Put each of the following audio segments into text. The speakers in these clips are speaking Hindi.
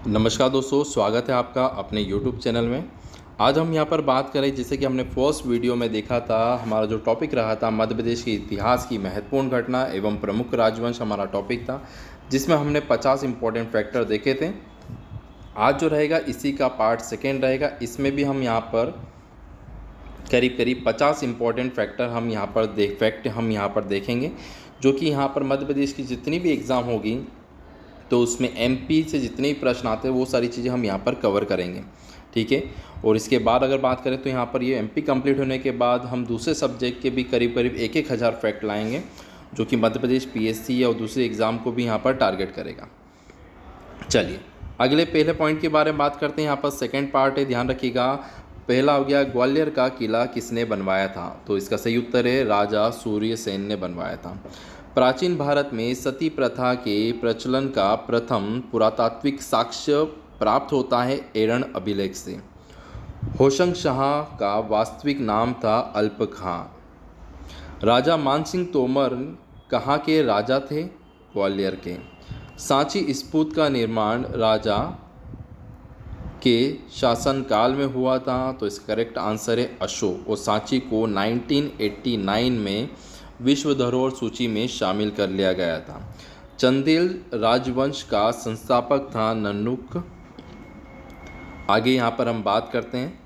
नमस्कार दोस्तों, स्वागत है आपका अपने YouTube चैनल में। आज हम यहाँ पर बात करें, जैसे कि हमने फर्स्ट वीडियो में देखा था, हमारा जो टॉपिक रहा था मध्य प्रदेश के इतिहास की महत्वपूर्ण घटना एवं प्रमुख राजवंश हमारा टॉपिक था, जिसमें हमने 50 इम्पोर्टेंट फैक्टर देखे थे। आज जो रहेगा इसी का पार्ट सेकेंड रहेगा। इसमें भी हम यहाँ पर करीब 50 इम्पोर्टेंट फैक्टर हम यहाँ पर देखेंगे, जो कि यहाँ पर मध्य प्रदेश की जितनी भी एग्ज़ाम होगी तो उसमें एमपी से जितने भी प्रश्न आते हैं वो सारी चीज़ें हम यहाँ पर कवर करेंगे, ठीक है। और इसके बाद अगर बात करें तो यहाँ पर ये एमपी कंप्लीट होने के बाद हम दूसरे सब्जेक्ट के भी करीब 1,000 फैक्ट लाएंगे, जो कि मध्य प्रदेश पीएससी और दूसरे एग्ज़ाम को भी यहाँ पर टारगेट करेगा। चलिए अगले पहले पॉइंट के बारे में बात करते हैं। यहाँ पर सेकेंड पार्ट है, ध्यान रखिएगा। पहला हो गया, ग्वालियर का किला किसने बनवाया था? तो इसका सही उत्तर है राजा सूर्यसेन ने बनवाया था। प्राचीन भारत में सती प्रथा के प्रचलन का प्रथम पुरातात्विक साक्ष्य प्राप्त होता है एरन अभिलेख से। होशंग शाह का वास्तविक नाम था अल्प खां। राजा मानसिंह तोमर कहाँ के राजा थे? ग्वालियर के। सांची स्तूप का निर्माण राजा के शासनकाल में हुआ था, तो इसका करेक्ट आंसर है अशोक। और सांची को 1989 में विश्व धरोहर सूची में शामिल कर लिया गया था। चंदेल राजवंश का संस्थापक था नन्नुक। आगे यहाँ पर हम बात करते हैं,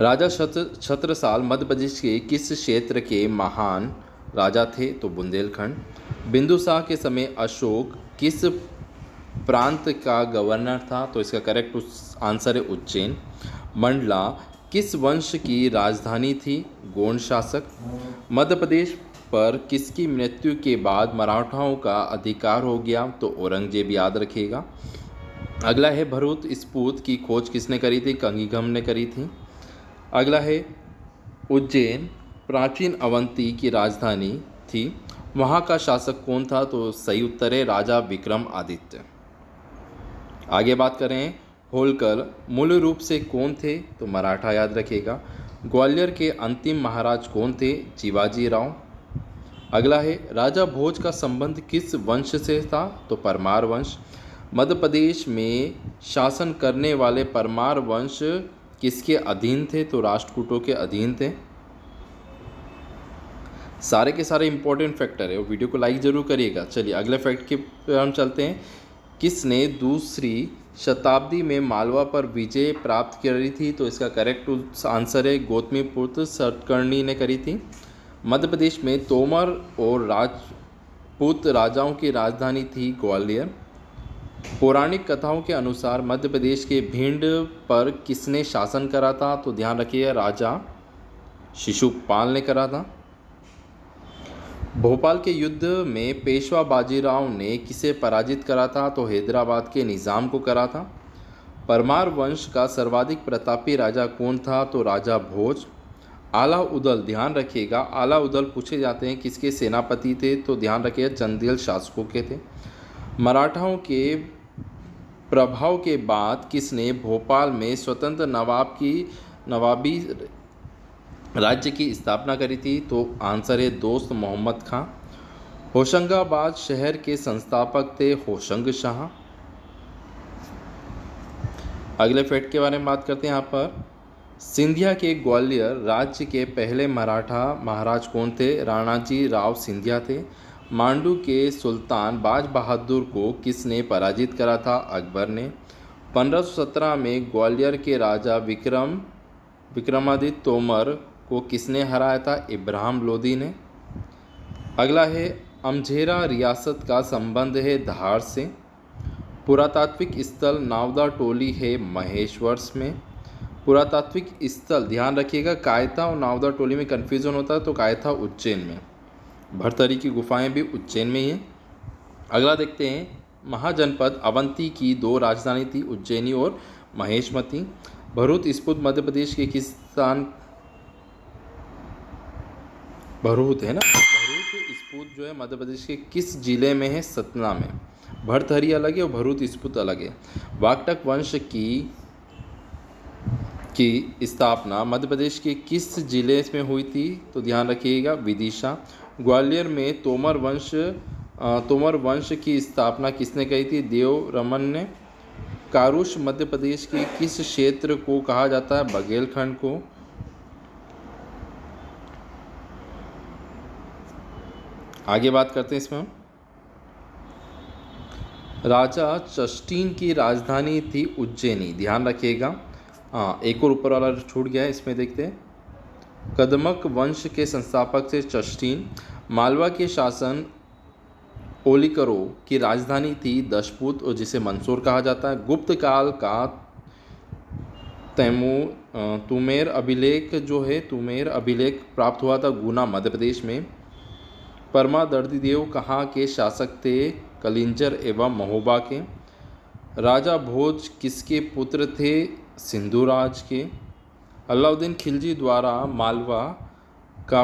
राजा छत्रसाल मध्य प्रदेश के किस क्षेत्र के महान राजा थे? तो बुंदेलखंड। बिंदुसार के समय अशोक किस प्रांत का गवर्नर था? तो इसका करेक्ट आंसर है उज्जैन। मंडला किस वंश की राजधानी थी? गोंड शासक। मध्य प्रदेश पर किसकी मृत्यु के बाद मराठाओं का अधिकार हो गया? तो औरंगजेब, याद रखिएगा। अगला है, भरूच स्तूप की खोज किसने करी थी? कंगीघम ने करी थी। अगला है, उज्जैन प्राचीन अवंती की राजधानी थी, वहाँ का शासक कौन था? तो सही उत्तर है राजा विक्रमादित्य। आगे बात करें, होलकर मूल रूप से कौन थे? तो मराठा, याद रखिएगा। ग्वालियर के अंतिम महाराज कौन थे? शिवाजी राव। अगला है, राजा भोज का संबंध किस वंश से था? तो परमार वंश। मध्य प्रदेश में शासन करने वाले परमार वंश किसके अधीन थे? तो राष्ट्रकूटों के अधीन थे। सारे के सारे इंपॉर्टेंट फैक्टर है, वो वीडियो को लाइक ज़रूर करिएगा। चलिए अगले फैक्ट के पर हम चलते हैं। किसने दूसरी शताब्दी में मालवा पर विजय प्राप्त करी थी? तो इसका करेक्ट आंसर है गौतमीपुत्र सतकर्णी ने करी थी। मध्य प्रदेश में तोमर और राजपूत राजाओं की राजधानी थी ग्वालियर। पौराणिक कथाओं के अनुसार मध्य प्रदेश के भिंड पर किसने शासन करा था? तो ध्यान रखिए राजा शिशुपाल ने करा था। भोपाल के युद्ध में पेशवा बाजीराव ने किसे पराजित करा था? तो हैदराबाद के निज़ाम को करा था। परमार वंश का सर्वाधिक प्रतापी राजा कौन था? तो राजा भोज। आला उदल, ध्यान रखिएगा, आला उदल पूछे जाते हैं किसके सेनापति थे? तो ध्यान रखिएगा चंदेल शासकों के थे। मराठाओं के प्रभाव के बाद किसने भोपाल में स्वतंत्र नवाबी राज्य की स्थापना करी थी? तो आंसर है दोस्त मोहम्मद खां। होशंगाबाद शहर के संस्थापक थे होशंग शाह। अगले फैक्ट के बारे में बात करते हैं। यहाँ पर सिंधिया के ग्वालियर राज्य के पहले मराठा महाराज कौन थे? राणाजी राव सिंधिया थे। मांडू के सुल्तान बाज बहादुर को किसने पराजित करा था? अकबर ने। 1517 में ग्वालियर के राजा विक्रमादित्य तोमर को किसने हराया था? इब्राहिम लोदी ने। अगला है, अमझेरा रियासत का संबंध है धार से। पुरातात्विक स्थल नावदा टोली है महेश्वर में। पुरातात्विक स्थल, ध्यान रखिएगा, कायता और नावदा टोली में कन्फ्यूजन होता है, तो कायता उज्जैन में। भरतरी की गुफाएं भी उज्जैन में ही हैं। अगला देखते हैं, महाजनपद अवंती की 2 राजधानी थी, उज्जैनी और महेशमती। भरूच स्तूप मध्य प्रदेश के किस स्थान? भरूच है ना, भरूच स्तूप जो है मध्य प्रदेश के किस जिले में है? सतना में। भरथरी अलग है और भरूच स्तूप अलग है। वाकटक वंश की स्थापना मध्य प्रदेश के किस जिले में हुई थी? तो ध्यान रखिएगा विदिशा। ग्वालियर में तोमर वंश तोमर वंश की स्थापना किसने की थी? देव रमन ने। कारुश मध्य प्रदेश के किस क्षेत्र को कहा जाता है? बघेलखंड को। आगे बात करते हैं इसमें। राजा चष्टिन की राजधानी थी उज्जैनी, ध्यान रखिएगा। एक और ऊपर वाला छूट गया है, इसमें देखते हैं। कदमक वंश के संस्थापक थे चष्टिन। मालवा के शासन ओलिकरो की राजधानी थी दशपुत, और जिसे मंसूर कहा जाता है। गुप्त काल का तुमेर अभिलेख जो है, तुमेर अभिलेख प्राप्त हुआ था गुना मध्य प्रदेश में। परमादर्दी कहाँ के शासक थे? कलिंजर एवं महोबा के। राजा भोज किसके पुत्र थे? सिंधुराज के। अलाउद्दीन खिलजी द्वारा मालवा का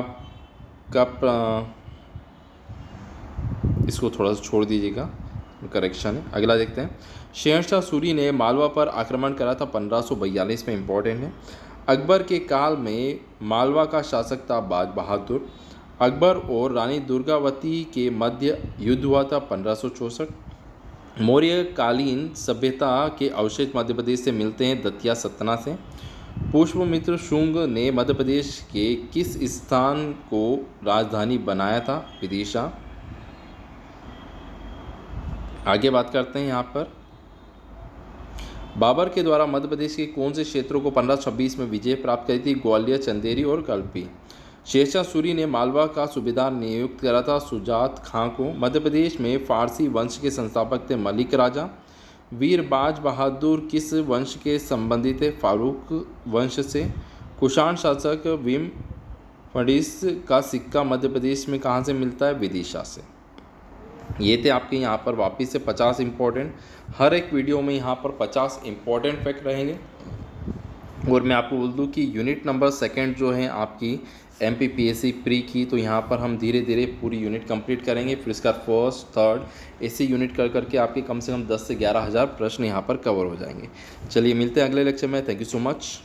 इसको थोड़ा सा छोड़ दीजिएगा, करेक्शन है। अगला देखते हैं। शेरशाह सूरी ने मालवा पर आक्रमण करा था 1542 में, इंपॉर्टेंट है। अकबर के काल में मालवा का शासक था बाज बहादुर। अकबर और रानी दुर्गावती के मध्य युद्ध हुआ था 1564। मौर्य कालीन सभ्यता के अवशेष मध्य प्रदेश से मिलते हैं दतिया सतना से। पुष्यमित्र शुंग ने मध्य प्रदेश के किस स्थान को राजधानी बनाया था? विदिशा। आगे बात करते हैं यहाँ पर। बाबर के द्वारा मध्य प्रदेश के कौन से क्षेत्रों को 1526 में विजय प्राप्त करी थी? ग्वालियर, चंदेरी और कल्पी। शेरशाह सूरी ने मालवा का सूबेदार नियुक्त करा था सुजात खां को। मध्य प्रदेश में फारसी वंश के संस्थापक थे मलिक राजा। वीर बाज बहादुर किस वंश के संबंधित थे? फारूक वंश से। कुषाण शासक विम फडिस का सिक्का मध्य प्रदेश में कहाँ से मिलता है? विदिशा से। ये थे आपके यहाँ पर वापस से 50 इंपॉर्टेंट। हर एक वीडियो में यहाँ पर 50 इंपॉर्टेंट फैक्ट रहेंगे। और मैं आपको बोल दूँ कि यूनिट नंबर 2 जो है आपकी MPPSC प्री की, तो यहाँ पर हम धीरे धीरे पूरी यूनिट कंप्लीट करेंगे। फिर इसका 1st, 3rd ऐसे यूनिट कर करके आपके कम से कम 10 से 11 हज़ार प्रश्न यहाँ पर कवर हो जाएंगे। चलिए मिलते हैं अगले लेक्चर में। Thank you so much.